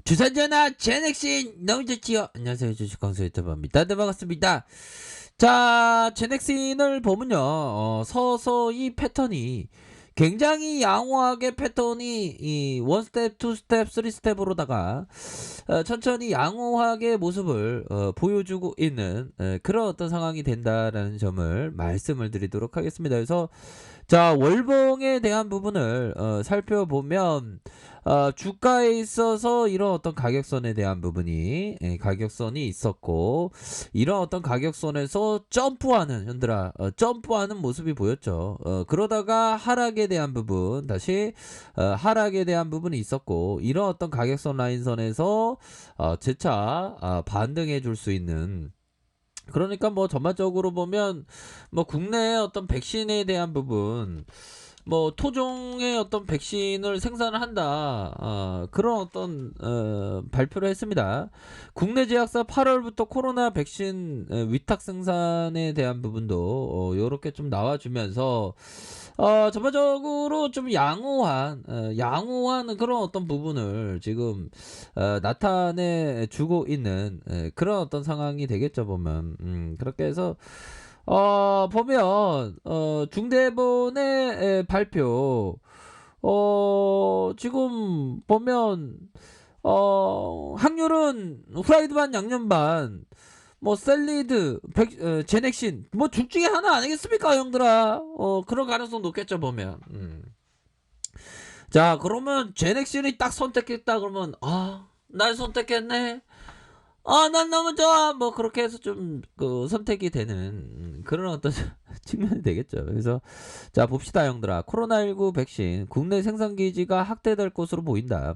주산전화 제넥신 너무 좋지요. 안녕하세요, 주식광수 유튜버입니다. 네, 반갑습니다. 자, 제넥신을 보면요, 서서히 패턴이 굉장히 양호하게 패턴이 이 원스텝, 투스텝, 쓰리스텝으로다가 천천히 양호하게 모습을 보여주고 있는 그런 어떤 상황이 된다라는 점을 말씀을 드리도록 하겠습니다. 그래서 자, 월봉에 대한 부분을 살펴보면 주가에 있어서 이런 어떤 가격선에 대한 부분이 가격선이 있었고, 이런 어떤 가격선에서 점프하는 현들아 점프하는 모습이 보였죠. 그러다가 하락에 대한 부분, 다시 하락에 대한 부분이 있었고, 이런 어떤 가격선 라인선에서 재차 반등해 줄 수 있는, 그러니까 뭐 전반적으로 보면 뭐 국내의 어떤 백신에 대한 부분, 뭐 토종의 어떤 백신을 생산을 한다, 그런 어떤 발표를 했습니다. 국내 제약사 8월부터 코로나 백신 위탁 생산에 대한 부분도 요렇게 좀 나와주면서 전반적으로 좀 양호한 그런 어떤 부분을 지금 나타내 주고 있는 그런 어떤 상황이 되겠죠, 보면. 그렇게 해서 보면 중대본의 발표, 지금 보면 확률은 후라이드 반 양념 반, 뭐 샐리드, 제넥신, 뭐 둘 중에 하나 아니겠습니까, 형들아? 그런 가능성 높겠죠, 보면. 자, 그러면 제넥신이 딱 선택했다 그러면 날 선택했네. 난 너무 좋아. 뭐 그렇게 해서 좀 그 선택이 되는 그런 어떤 측면이 되겠죠. 그래서 자, 봅시다, 형들아. 코로나19 백신 국내 생산 기지가 확대될 것으로 보인다.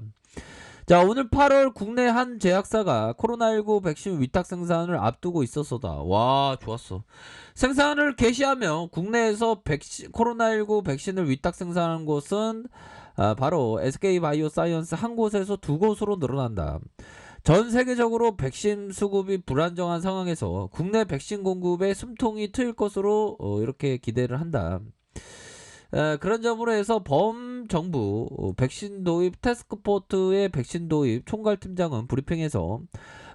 자, 오늘 8월 국내 한 제약사가 코로나19 백신 위탁 생산을 앞두고 있었어다. 와, 좋았어. 생산을 개시하며 국내에서 코로나19 백신을 위탁 생산한 곳은 바로 SK바이오사이언스 한 곳에서 두 곳으로 늘어난다. 전 세계적으로 백신 수급이 불안정한 상황에서 국내 백신 공급에 숨통이 트일 것으로 이렇게 기대를 한다. 그런 점으로 해서 범정부 백신 도입 태스크포트의 백신 도입 총괄팀장은 브리핑에서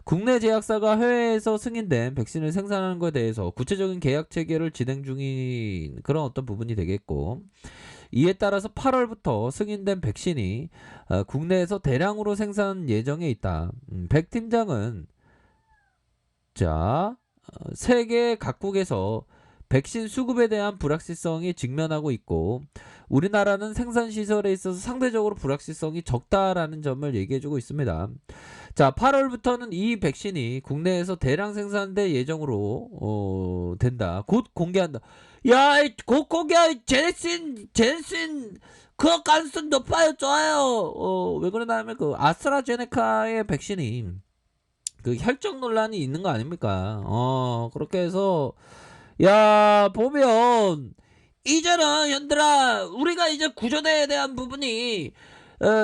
국내 제약사가 해외에서 승인된 백신을 생산하는 것에 대해서 구체적인 계약 체계를 진행 중인 그런 어떤 부분이 되겠고, 이에 따라서 8월부터 승인된 백신이 국내에서 대량으로 생산 예정에 있다. 백 팀장은 자, 세계 각국에서 백신 수급에 대한 불확실성이 직면하고 있고, 우리나라는 생산 시설에 있어서 상대적으로 불확실성이 적다라는 점을 얘기해주고 있습니다. 자, 8월부터는 이 백신이 국내에서 대량 생산될 예정으로 된다. 곧 공개한다. 야, 곧 공개. 제넥신 그 가능성 높아요. 좋아요. 왜 그러냐면 그 아스트라제네카의 백신이 그 혈정 논란이 있는 거 아닙니까? 그렇게 해서 야, 보면 이제는 현들아, 우리가 이제 구조대에 대한 부분이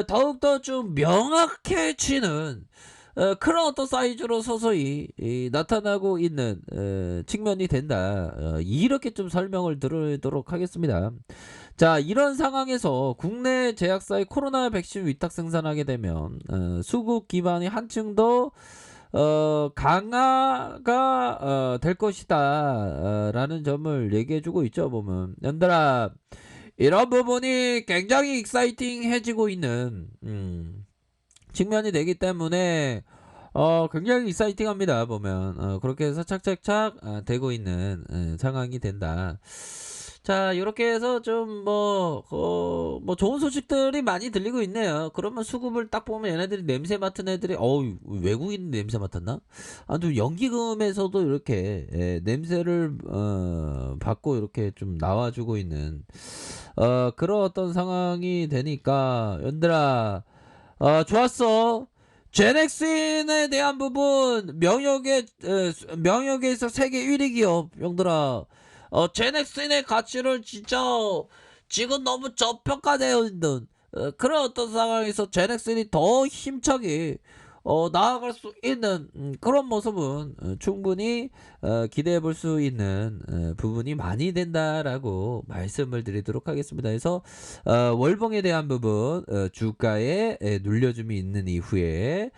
더욱더 좀 명확해지는 그런 어떤 사이즈로 서서히 나타나고 있는 측면이 된다. 이렇게 좀 설명을 드리도록 하겠습니다. 자, 이런 상황에서 국내 제약사의 코로나 백신 위탁 생산하게 되면 수급 기반이 한층 더 강화가 될 것이다 라는 점을 얘기해주고 있죠, 보면. 연들아, 이런 부분이 굉장히 익사이팅해지고 있는 측면이 되기 때문에 굉장히 익사이팅합니다, 보면. 그렇게 해서 착착착 되고 있는 상황이 된다. 자, 이렇게 해서 좀 뭐 좋은 소식들이 많이 들리고 있네요. 그러면 수급을 딱 보면 얘네들이 냄새 맡은 애들이 외국인 냄새 맡았나? 또 연기금에서도 이렇게 냄새를 받고 이렇게 좀 나와주고 있는 그런 어떤 상황이 되니까, 연들아, 좋았어. 제넥슨에 대한 부분 명역에서 세계 1위 기업, 형들아. 제넥슨의 가치를 진짜 지금 너무 저평가되어 있는 그런 어떤 상황에서 제넥슨이 더 힘차게 나아갈 수 있는 그런 모습은 충분히 기대해 볼 수 있는 부분이 많이 된다라고 말씀을 드리도록 하겠습니다. 그래서 월봉에 대한 부분 주가에 눌려줌이 있는 이후에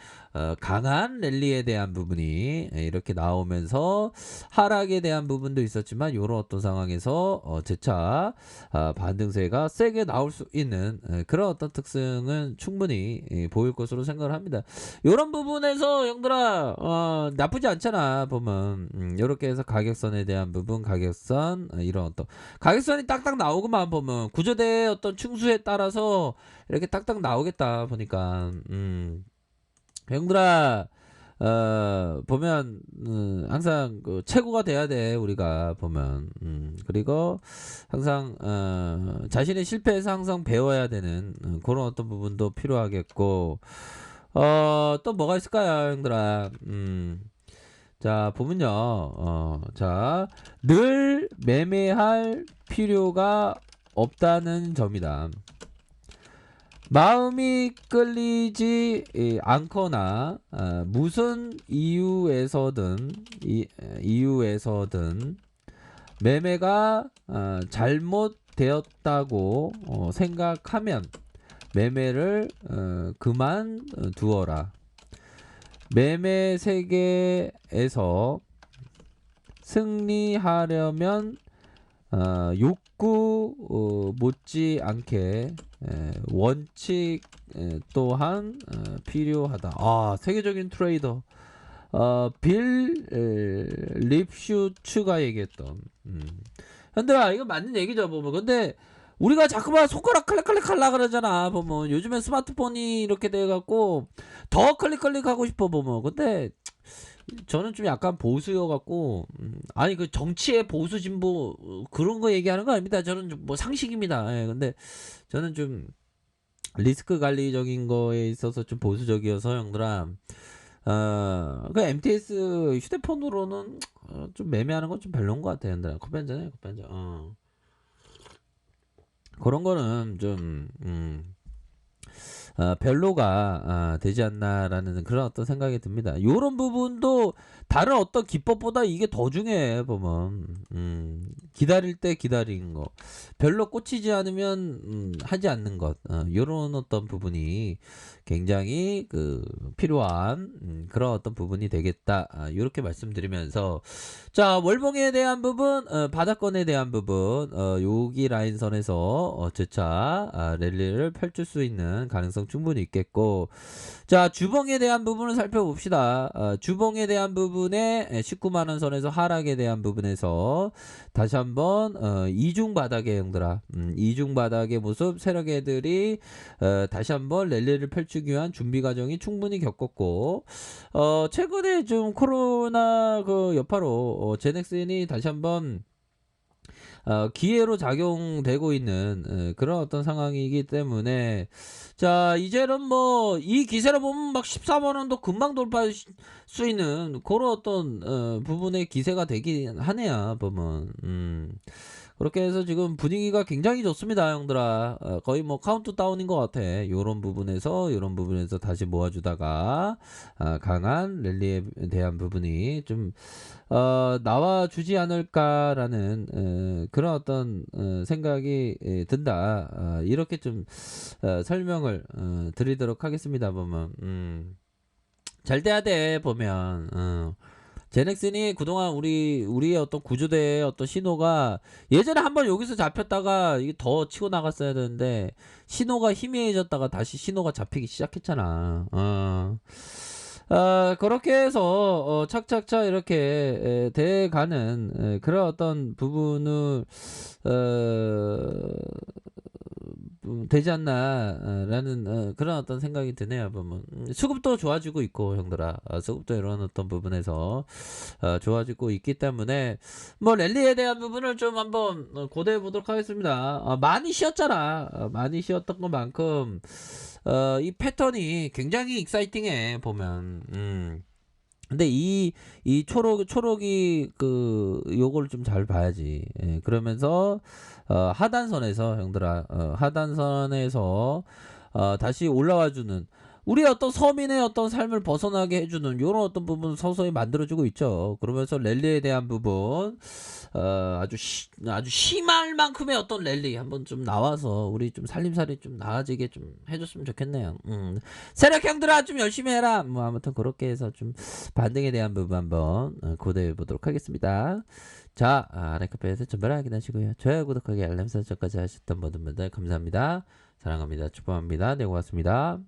강한 랠리에 대한 부분이 이렇게 나오면서 하락에 대한 부분도 있었지만 요런 어떤 상황에서 재차 반등세가 세게 나올 수 있는 그런 어떤 특성은 충분히 보일 것으로 생각을 합니다. 요런 부분에서 형들아 나쁘지 않잖아 보면 요렇게 해서 가격선에 대한 부분 가격선 이런 어떤 가격선이 딱딱 나오고만 보면 구조대의 어떤 층수에 따라서 이렇게 딱딱 나오겠다 보니까 형들아 보면 항상 그 최고가 돼야 돼 우리가 보면 그리고 항상 자신의 실패에서 항상 배워야 되는 그런 어떤 부분도 필요하겠고 또 뭐가 있을까요 형들아 자 보면요 자 늘 매매할 필요가 없다는 점이다. 마음이 끌리지 않거나 무슨 이유에서든 매매가 잘못되었다고 생각하면 매매를 그만 두어라. 매매 세계에서 승리하려면 욕구 못지않게 원칙 또한 필요하다. 세계적인 트레이더 빌 립슈츠가 얘기했던 현들아 이거 맞는 얘기죠 보면. 근데 우리가 자꾸만 손가락 클릭클릭 하려 그러잖아 보면. 요즘엔 스마트폰이 이렇게 돼갖고 더 클릭클릭 하고 싶어 보면. 근데 저는 좀 약간 보수여 갖고 아니 그 정치의 보수 진보 그런 거 얘기하는 거 아닙니다. 저는 좀 뭐 상식입니다. 예, 근데 저는 좀 리스크 관리적인 거에 있어서 좀 보수적이어서 형들아 그 MTS 휴대폰으로는 좀 매매하는 건 좀 별로인 것 같아요. 형들아 커피 한잔해 커피 한잔. 그런 거는 좀 별로가 되지 않나라는 그런 어떤 생각이 듭니다. 요런 부분도 다른 어떤 기법보다 이게 더 중요해 보면. 기다릴 때 기다리는 거 별로 꽂히지 않으면 하지 않는 것 요런 어떤 부분이 굉장히 그 필요한 그런 어떤 부분이 되겠다 요렇게 말씀드리면서 자 월봉에 대한 부분 바닥권에 대한 부분 여기 라인선에서 재차 랠리를 펼칠 수 있는 가능성 충분히 있겠고 자 주봉에 대한 부분을 살펴봅시다. 주봉에 대한 부분에 19만원 선에서 하락에 대한 부분에서 다시 한번 이중 바닥의 형들아 이중 바닥의 모습 세력애들이 다시 한번 랠리를 펼치기 위한 준비 과정이 충분히 겪었고 최근에 좀 코로나 그 여파로 제넥슨이 다시 한번 기회로 작용되고 있는 그런 어떤 상황이기 때문에 자 이제는 뭐 이 기세를 보면 막 14만원도 금방 돌파할 수 있는 그런 어떤 부분의 기세가 되긴 하네요 보면. 그렇게 해서 지금 분위기가 굉장히 좋습니다 형들아. 거의 뭐 카운트다운인 것 같아. 요런 부분에서 다시 모아주다가 강한 랠리에 대한 부분이 좀 나와주지 않을까라는 그런 어떤 생각이 든다. 이렇게 좀 설명을 드리도록 하겠습니다 보면. 잘 돼야 돼 보면. 제넥슨이 그동안 우리의 어떤 구조대의 어떤 신호가 예전에 한번 여기서 잡혔다가 이게 더 치고 나갔어야 되는데 신호가 희미해졌다가 다시 신호가 잡히기 시작했잖아. 그렇게 해서 착착착 이렇게 돼가는 그런 어떤 부분을 되지 않나라는 그런 어떤 생각이 드네요 보면. 수급도 좋아지고 있고 형들아 수급도 이런 어떤 부분에서 좋아지고 있기 때문에 뭐 랠리에 대한 부분을 좀 한번 고대해 보도록 하겠습니다. 많이 쉬었잖아. 많이 쉬었던 것만큼 이 패턴이 굉장히 익사이팅해 보면. 근데 이 초록이 그 요거를 좀 잘 봐야지. 예, 그러면서 하단선에서 형들아 하단선에서 다시 올라와주는 우리 어떤 서민의 어떤 삶을 벗어나게 해주는 요런 어떤 부분 서서히 만들어주고 있죠. 그러면서 랠리에 대한 부분 아주 심할 만큼의 어떤 랠리 한번 좀 나와서 우리 좀 살림살이 좀 나아지게 좀 해줬으면 좋겠네요. 세력형들아 좀 열심히 해라. 뭐 아무튼 그렇게 해서 좀 반등에 대한 부분 한번 고대해 보도록 하겠습니다. 자, 아래카페에서 전별 확인하시고요. 좋아요, 구독하기, 알람 설정까지 하셨던 모든 분들 감사합니다. 사랑합니다. 축복합니다. 네, 고맙습니다.